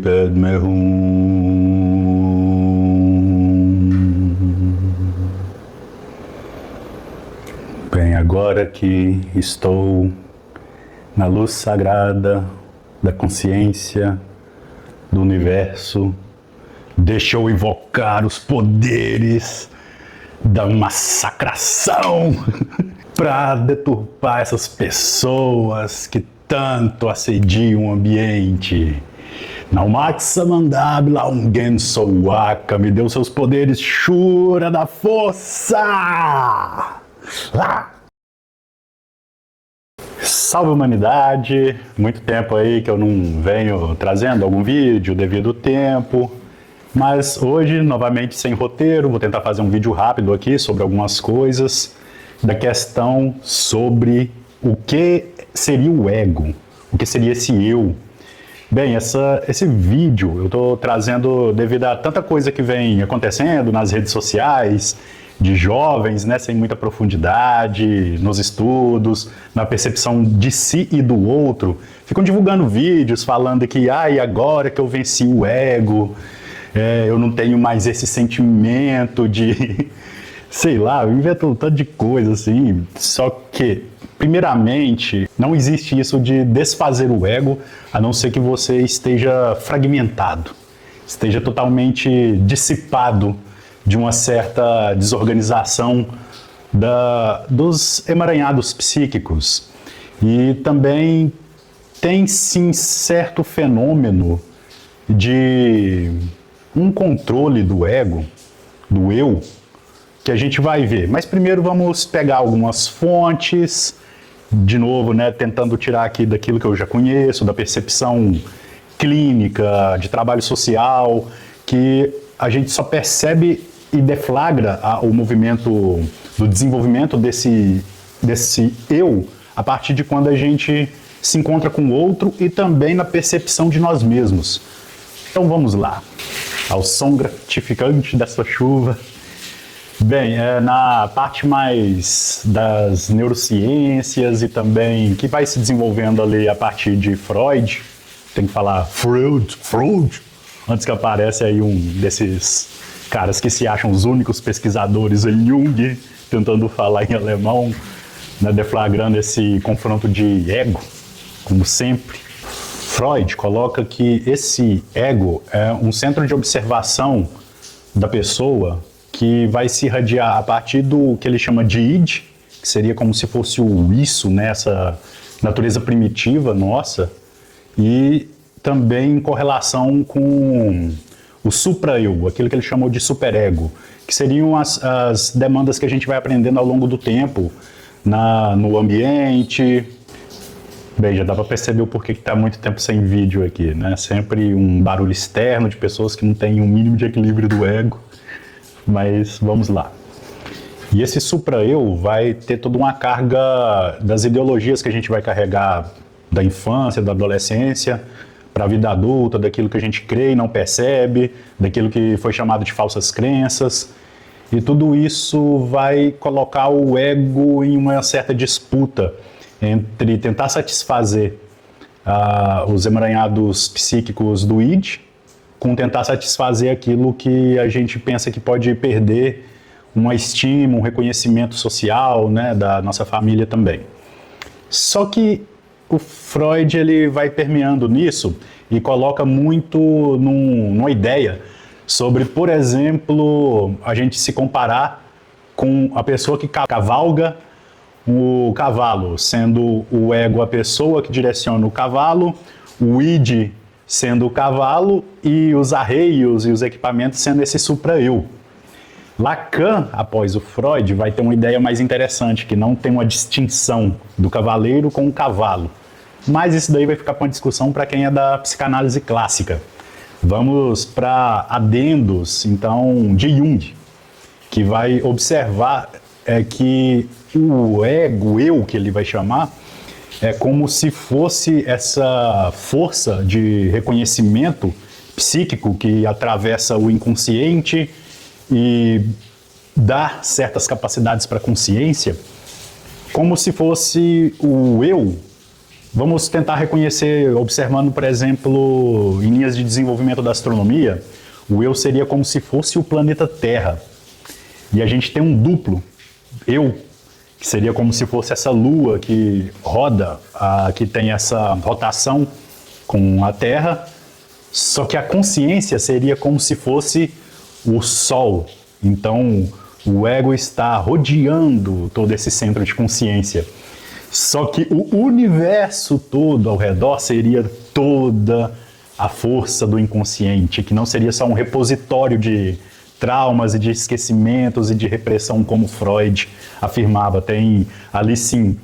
pede me rum. Bem, agora que estou na luz sagrada da consciência do universo, deixa eu invocar os poderes da massacração para deturpar essas pessoas que tanto assediam o ambiente. Naumaxa Mandabla Ungen Souaka, me deu seus poderes, Shura da força! Ah! Salve humanidade! Muito tempo aí que eu não venho trazendo algum vídeo devido ao tempo, mas hoje, novamente sem roteiro, vou tentar fazer um vídeo rápido aqui sobre algumas coisas da questão sobre o que seria o ego, o que seria esse eu. Bem, esse vídeo eu estou trazendo devido a tanta coisa que vem acontecendo nas redes sociais, de jovens, né, sem muita profundidade, nos estudos, na percepção de si e do outro. Ficam divulgando vídeos falando que, e agora que eu venci o ego, eu não tenho mais esse sentimento de... sei lá, eu invento um tanto de coisa assim, só que, primeiramente, não existe isso de desfazer o ego, a não ser que você esteja fragmentado, esteja totalmente dissipado de uma certa desorganização dos emaranhados psíquicos. E também tem sim certo fenômeno de um controle do ego, do eu, que a gente vai ver. Mas primeiro vamos pegar algumas fontes, de novo, né, tentando tirar aqui daquilo que eu já conheço, da percepção clínica, de trabalho social, que a gente só percebe e deflagra o movimento do desenvolvimento desse eu a partir de quando a gente se encontra com o outro e também na percepção de nós mesmos. Então vamos lá, ao som gratificante dessa chuva. Bem, na parte mais das neurociências e também que vai se desenvolvendo ali a partir de Freud, tem que falar Freud, antes que aparece aí um desses caras que se acham os únicos pesquisadores em Jung, tentando falar em alemão, né, deflagrando esse confronto de ego, como sempre. Freud coloca que esse ego é um centro de observação da pessoa que vai se irradiar a partir do que ele chama de id, que seria como se fosse o isso, né, essa natureza primitiva nossa, e também em correlação com o supra-eu, aquilo que ele chamou de superego, que seriam as demandas que a gente vai aprendendo ao longo do tempo, no ambiente. Bem, já dá para perceber o porquê que está muito tempo sem vídeo aqui, né? Sempre um barulho externo de pessoas que não têm um mínimo de equilíbrio do ego. Mas vamos lá. E esse supra-eu vai ter toda uma carga das ideologias que a gente vai carregar da infância, da adolescência, para a vida adulta, daquilo que a gente crê e não percebe, daquilo que foi chamado de falsas crenças. E tudo isso vai colocar o ego em uma certa disputa entre tentar satisfazer os emaranhados psíquicos do id, com tentar satisfazer aquilo que a gente pensa que pode perder uma estima, um reconhecimento social, né, da nossa família também. Só que o Freud ele vai permeando nisso e coloca muito numa ideia sobre, por exemplo, a gente se comparar com a pessoa que cavalga o cavalo, sendo o ego a pessoa que direciona o cavalo, o id sendo o cavalo e os arreios e os equipamentos sendo esse supra-eu. Lacan, após o Freud, vai ter uma ideia mais interessante, que não tem uma distinção do cavaleiro com o cavalo. Mas isso daí vai ficar para uma discussão para quem é da psicanálise clássica. Vamos para adendos, então, de Jung, que vai observar que o ego, o eu, que ele vai chamar, é como se fosse essa força de reconhecimento psíquico que atravessa o inconsciente e dá certas capacidades para a consciência, como se fosse o eu Vamos tentar reconhecer, observando, por exemplo, em linhas de desenvolvimento da astronomia, o eu seria como se fosse o planeta Terra. E a gente tem um duplo, eu, que seria como se fosse essa lua que roda, que tem essa rotação com a Terra, só que a consciência seria como se fosse o Sol. Então, o ego está rodeando todo esse centro de consciência. Só que o universo todo ao redor seria toda a força do inconsciente, que não seria só um repositório de traumas e de esquecimentos e de repressão, como Freud afirmava. Tem ali sim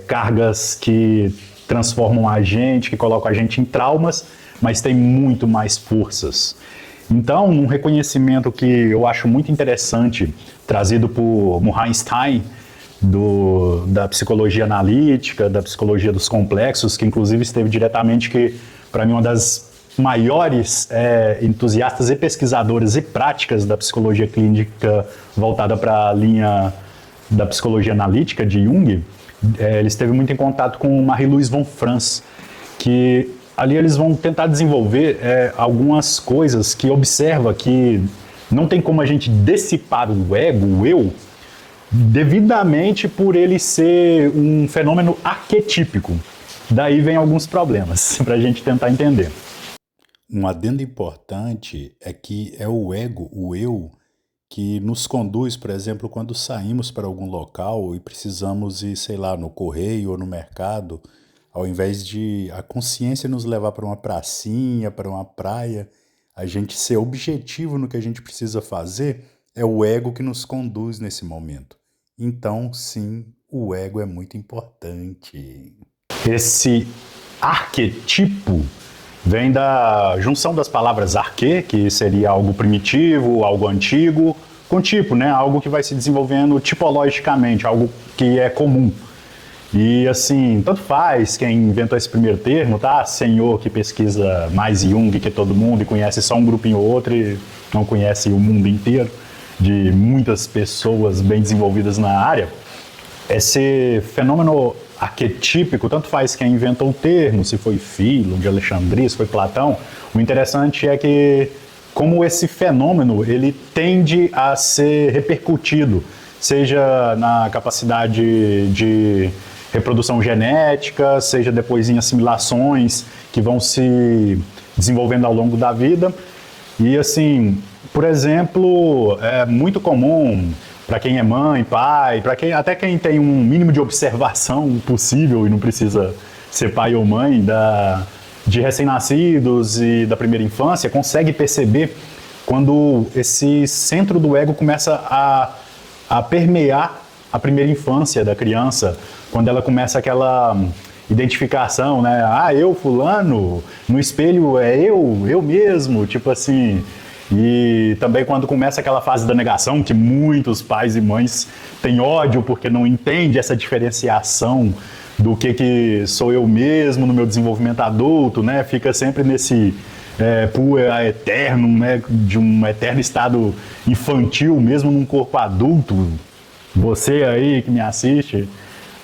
cargas que transformam a gente, que colocam a gente em traumas, mas tem muito mais forças. Então, um reconhecimento que eu acho muito interessante, trazido por Murray Stein, da psicologia analítica, da psicologia dos complexos, que inclusive esteve diretamente, que para mim uma das maiores entusiastas e pesquisadoras e práticas da psicologia clínica voltada para a linha da psicologia analítica de Jung. Ele esteve muito em contato com Marie-Louise von Franz, que ali eles vão tentar desenvolver algumas coisas que observa que não tem como a gente dissipar o ego, o eu, devidamente por ele ser um fenômeno arquetípico. Daí vem alguns problemas para a gente tentar entender. Um adendo importante é que é o ego, o eu, que nos conduz, por exemplo, quando saímos para algum local e precisamos ir, sei lá, no correio ou no mercado, ao invés de a consciência nos levar para uma pracinha, para uma praia, a gente ser objetivo no que a gente precisa fazer, é o ego que nos conduz nesse momento. Então, sim, o ego é muito importante. Esse arquetipo vem da junção das palavras arque, que seria algo primitivo, algo antigo, com tipo, né? Algo que vai se desenvolvendo tipologicamente, algo que é comum. E assim, tanto faz quem inventou esse primeiro termo, tá? Senhor que pesquisa mais Jung que todo mundo e conhece só um grupinho ou outro e não conhece o mundo inteiro, de muitas pessoas bem desenvolvidas na área. Esse fenômeno arquetípico, tanto faz quem inventou o termo, se foi Filo, de Alexandria, se foi Platão, o interessante é que como esse fenômeno ele tende a ser repercutido, seja na capacidade de reprodução genética, seja depois em assimilações que vão se desenvolvendo ao longo da vida. E assim, por exemplo, é muito comum para quem é mãe, pai, para até quem tem um mínimo de observação possível e não precisa ser pai ou mãe de recém-nascidos e da primeira infância, consegue perceber quando esse centro do ego começa a permear a primeira infância da criança, quando ela começa aquela identificação, né? Ah, eu fulano, no espelho é eu mesmo, tipo assim. E também quando começa aquela fase da negação, que muitos pais e mães têm ódio porque não entendem essa diferenciação do que sou eu mesmo no meu desenvolvimento adulto, né? Fica sempre nesse eterno, né? De um eterno estado infantil, mesmo num corpo adulto. Você aí que me assiste,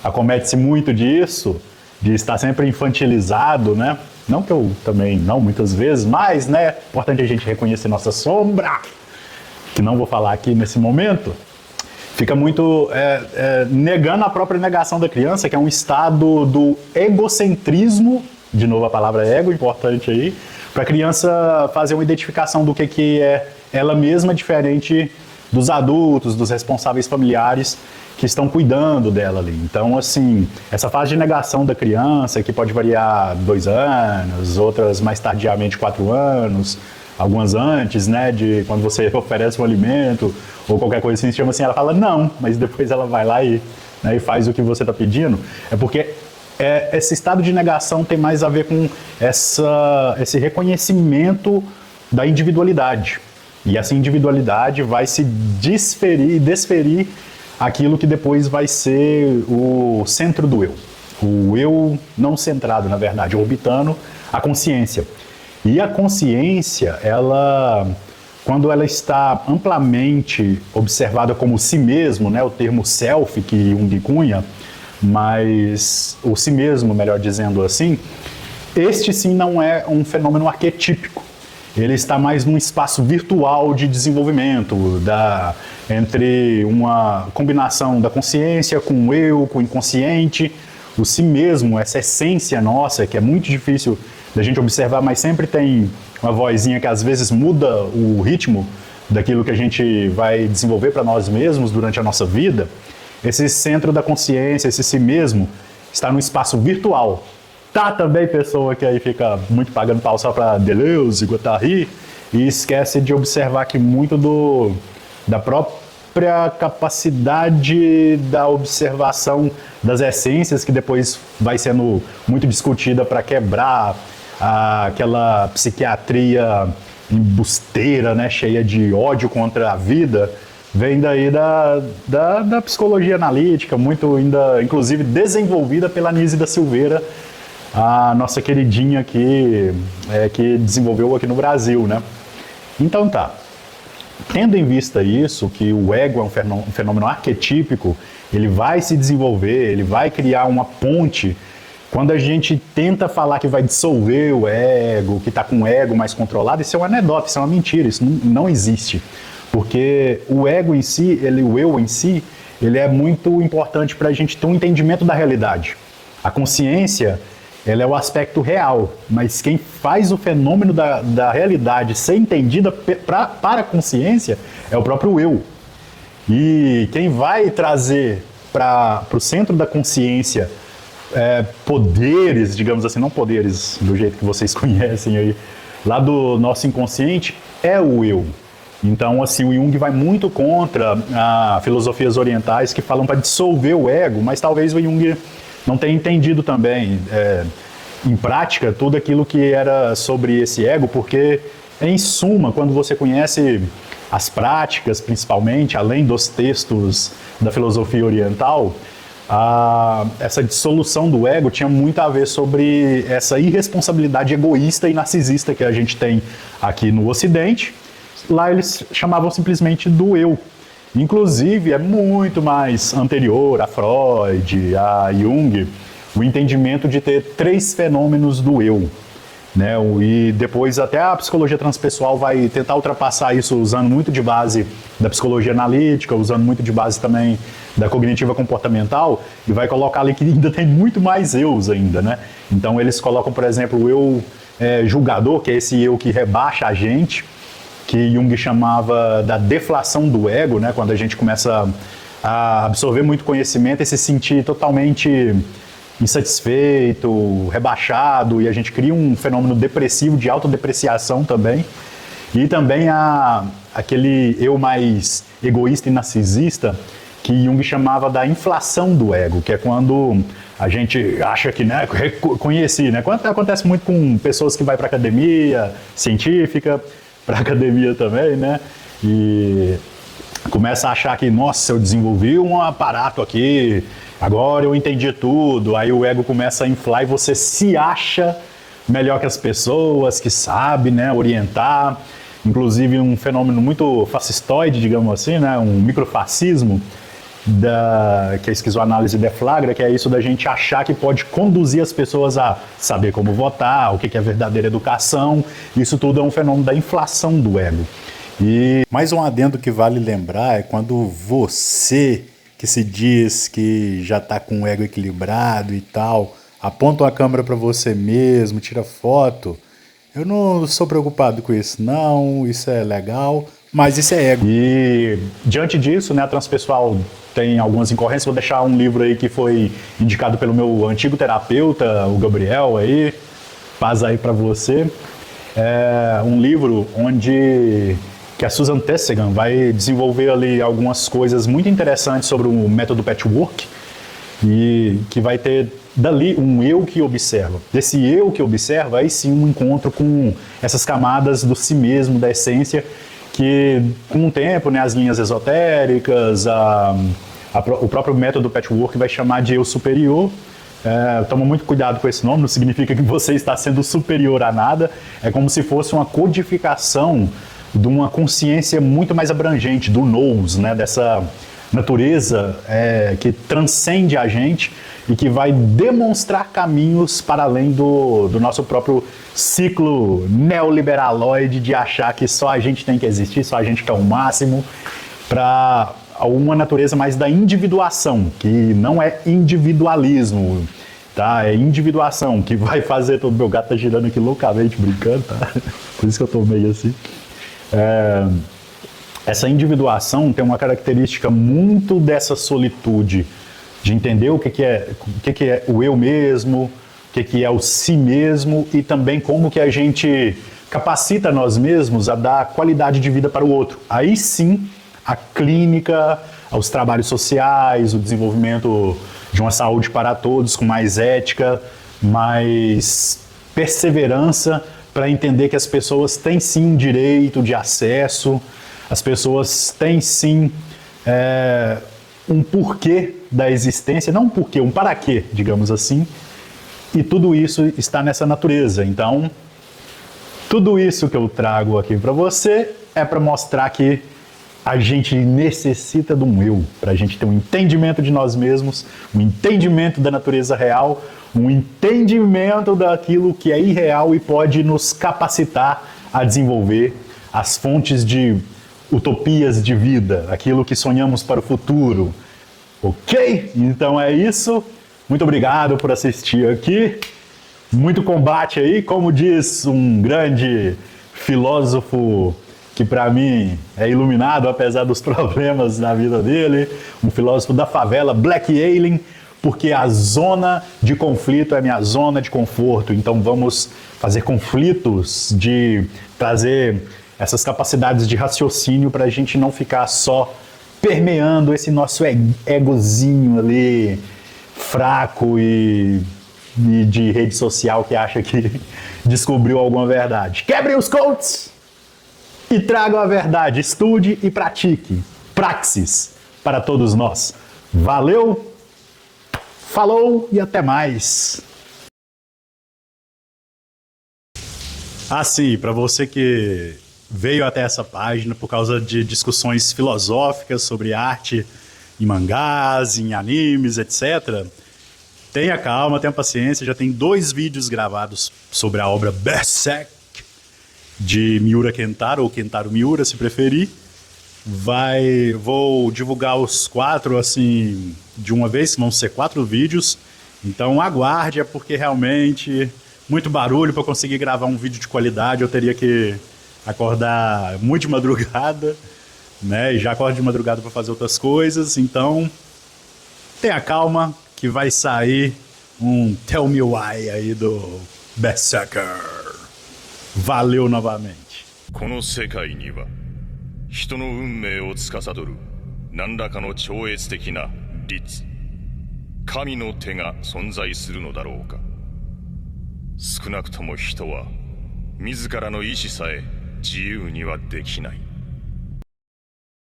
acomete-se muito disso, de estar sempre infantilizado, né? Não que eu também não, muitas vezes, mas, né, importante a gente reconhecer nossa sombra, que não vou falar aqui nesse momento. Fica muito negando a própria negação da criança, que é um estado do egocentrismo, de novo a palavra ego, importante aí, para a criança fazer uma identificação do que é ela mesma, diferente dos adultos, dos responsáveis familiares que estão cuidando dela ali. Então, assim, essa fase de negação da criança, que pode variar 2 anos, outras mais tardiamente 4 anos, algumas antes, né, de quando você oferece um alimento ou qualquer coisa assim, se chama assim, ela fala não, mas depois ela vai lá e faz o que você está pedindo, é porque esse estado de negação tem mais a ver com esse reconhecimento da individualidade. E essa individualidade vai se desferir aquilo que depois vai ser o centro do eu. O eu não centrado, na verdade, orbitando a consciência. E a consciência, quando ela está amplamente observada como si mesmo, né, o termo self que Jung cunha, mas o si mesmo, melhor dizendo assim, este sim não é um fenômeno arquetípico. Ele está mais num espaço virtual de desenvolvimento, entre uma combinação da consciência com o eu, com o inconsciente, o si mesmo, essa essência nossa, que é muito difícil da gente observar, mas sempre tem uma vozinha que às vezes muda o ritmo daquilo que a gente vai desenvolver para nós mesmos durante a nossa vida. Esse centro da consciência, esse si mesmo, está no espaço virtual. Tá também pessoa que aí fica muito pagando pau só para Deleuze, Guattari, e esquece de observar que muito da própria capacidade da observação das essências, que depois vai sendo muito discutida para quebrar aquela psiquiatria embusteira, né, cheia de ódio contra a vida, vem daí da psicologia analítica, muito ainda, inclusive, desenvolvida pela Anísia da Silveira, a nossa queridinha aqui, que desenvolveu aqui no Brasil, né? Então tá, tendo em vista isso, que o ego é um fenômeno arquetípico, ele vai se desenvolver, ele vai criar uma ponte. Quando a gente tenta falar que vai dissolver o ego, que está com o ego mais controlado, isso é uma anedota, isso é uma mentira, isso não existe. Porque o ego em si, o eu em si, ele é muito importante para a gente ter um entendimento da realidade. A consciência, ela é o aspecto real, mas quem faz o fenômeno da realidade ser entendida para a consciência é o próprio eu. E quem vai trazer para o centro da consciência poderes, digamos assim, não poderes do jeito que vocês conhecem aí, lá do nosso inconsciente, é o eu. Então, assim, o Jung vai muito contra filosofias orientais que falam para dissolver o ego, mas talvez o Jung não tenha entendido também, em prática, tudo aquilo que era sobre esse ego, porque, em suma, quando você conhece as práticas, principalmente, além dos textos da filosofia oriental, essa dissolução do ego tinha muito a ver sobre essa irresponsabilidade egoísta e narcisista que a gente tem aqui no Ocidente. Lá eles chamavam simplesmente do eu. Inclusive, é muito mais anterior a Freud, a Jung, o entendimento de ter 3 fenômenos do eu. Né? E depois até a psicologia transpessoal vai tentar ultrapassar isso usando muito de base da psicologia analítica, usando muito de base também da cognitiva comportamental, e vai colocar ali que ainda tem muito mais eus ainda, né? Então eles colocam, por exemplo, o eu julgador, que é esse eu que rebaixa a gente, que Jung chamava da deflação do ego, né? Quando a gente começa a absorver muito conhecimento e se sentir totalmente insatisfeito, rebaixado, e a gente cria um fenômeno depressivo, de autodepreciação também. E também aquele eu mais egoísta e narcisista, que Jung chamava da inflação do ego, que é quando a gente acha que, né, reconheci, né? Acontece muito com pessoas que vão para academia científica, para academia também, né? E começa a achar que, nossa, eu desenvolvi um aparato aqui, agora eu entendi tudo. Aí o ego começa a inflar e você se acha melhor que as pessoas, que sabe, né, orientar. Inclusive um fenômeno muito fascistoide, digamos assim, né, um microfascismo, que a esquizoanálise deflagra, que é isso da gente achar que pode conduzir as pessoas a saber como votar, o que é verdadeira educação. Isso tudo é um fenômeno da inflação do ego. E mais um adendo que vale lembrar é quando você, que se diz que já está com o ego equilibrado e tal, aponta uma câmera para você mesmo, tira foto. Eu não sou preocupado com isso, não, isso é legal, mas isso é ego. E diante disso, né, a Transpessoal tem algumas incorrências. Vou deixar um livro aí que foi indicado pelo meu antigo terapeuta, o Gabriel, aí, paz aí para você. É um livro que a Susan Tessigan vai desenvolver ali algumas coisas muito interessantes sobre o método patchwork, e que vai ter dali um eu que observa. Desse eu que observa, aí sim um encontro com essas camadas do si mesmo, da essência, que com o tempo, né, as linhas esotéricas, o próprio método patchwork vai chamar de eu superior. Toma muito cuidado com esse nome, não significa que você está sendo superior a nada, é como se fosse uma codificação de uma consciência muito mais abrangente, do nous, né, natureza que transcende a gente e que vai demonstrar caminhos para além do nosso próprio ciclo neoliberaloide de achar que só a gente tem que existir, só a gente que é o máximo, para uma natureza mais da individuação, que não é individualismo, tá? É individuação, que vai fazer... Todo meu gato tá girando aqui loucamente, brincando, tá? Por isso que eu tô meio assim. Essa individuação tem uma característica muito dessa solitude, de entender o que é o eu mesmo, o que é o si mesmo, e também como que a gente capacita nós mesmos a dar qualidade de vida para o outro. Aí sim, a clínica, os trabalhos sociais, o desenvolvimento de uma saúde para todos, com mais ética, mais perseverança, para entender que as pessoas têm sim um direito de acesso, as pessoas têm sim um porquê da existência, não um porquê, um para quê, digamos assim, e tudo isso está nessa natureza. Então, tudo isso que eu trago aqui para você é para mostrar que a gente necessita de um eu, para a gente ter um entendimento de nós mesmos, um entendimento da natureza real, um entendimento daquilo que é irreal e pode nos capacitar a desenvolver as fontes de utopias de vida, aquilo que sonhamos para o futuro. Ok? Então é isso. Muito obrigado por assistir aqui. Muito combate aí, como diz um grande filósofo que para mim é iluminado apesar dos problemas na vida dele, um filósofo da favela, Black Alien, porque a zona de conflito é minha zona de conforto. Então vamos fazer conflitos, de trazer essas capacidades de raciocínio para a gente não ficar só permeando esse nosso egozinho ali, fraco e de rede social que acha que descobriu alguma verdade. Quebrem os coats e tragam a verdade. Estude e pratique. Praxis para todos nós. Valeu, falou e até mais. Sim, para você que veio até essa página por causa de discussões filosóficas sobre arte em mangás, em animes, etc. Tenha calma, tenha paciência, já tem 2 vídeos gravados sobre a obra Berserk, de Miura Kentaro, ou Kentaro Miura, se preferir. Vou divulgar os 4, assim, de uma vez, que vão ser 4 vídeos. Então aguarde, é porque realmente muito barulho para conseguir gravar um vídeo de qualidade. Eu teria que acordar muito de madrugada, né? E já acordo de madrugada para fazer outras coisas. Então, tenha calma que vai sair um Tell Me Why aí do Berserker. Valeu novamente. この世界には人の運命を司る何らかの超越的な律、神の手が存在するのだろうか。少なくとも人は自らの意志さえ自由にはできない。